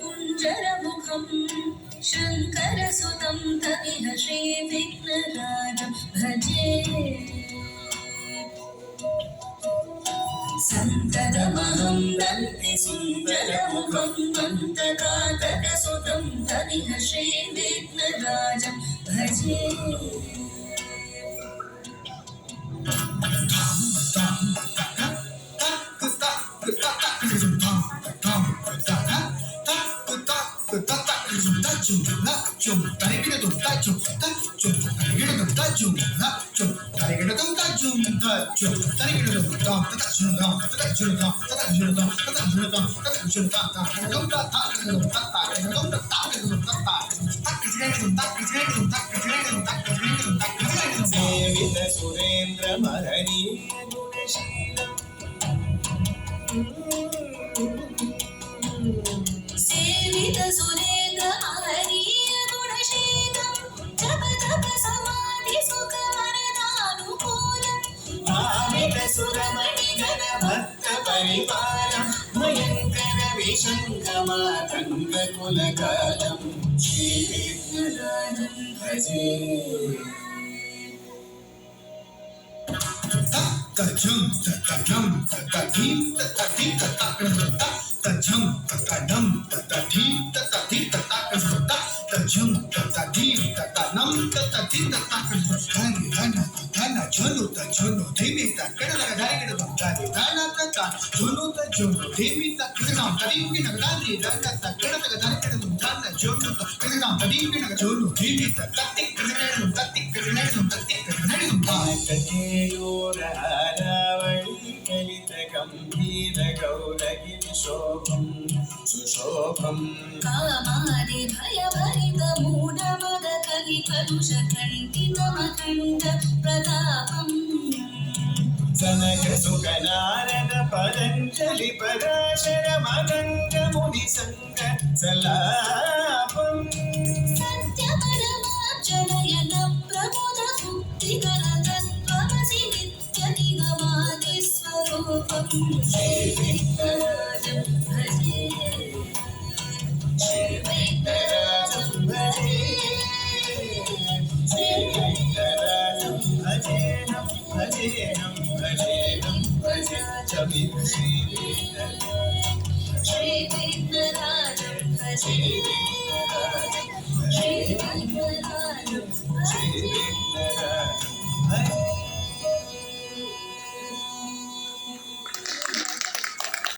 कुञ्जरमुखं शङ्करसुतं तमिह श्रीविघ्नराजं भजे सन्ततमहं दन्ति सुन्दरमुखं दन्तकातकसुतं तमिह श्रीविघ्नराजं भजे सेवित सुरेन्द्र महनीय गुणशीलम् सेवित सुरेन्द्र महनीय गुणशीलं जप तप समाधि सुख वरदानुकूलम् भावित सुरमणिगण भक्त परिपालम् भयङ्कर विशङ्कमातङ्ग कुलकालम् श्रीविघ्नराजं भजे गंभीर गौरगिरिशोभं सुशोभं कामादि भय भरित मूढ मद कलि कलुष खण्डित मखण्ड प्रतापम् जनक सुख नारद पतञ्जलि पराशर मदङ्ग मुनि संग सलापम् सत्य परमार्जनयन प्रमुद मुक्तिकर तत्त्वमसि नित्य निगमादि स्वरूपम् श्रीविघ्नराजं भजे श्रीविघ्नराजं भजे श्रीविघ्नराजं भजेहं भजेहं भजेहं भजे श्रीविघ्नराजं भजे श्रीविघ्नराजं भजे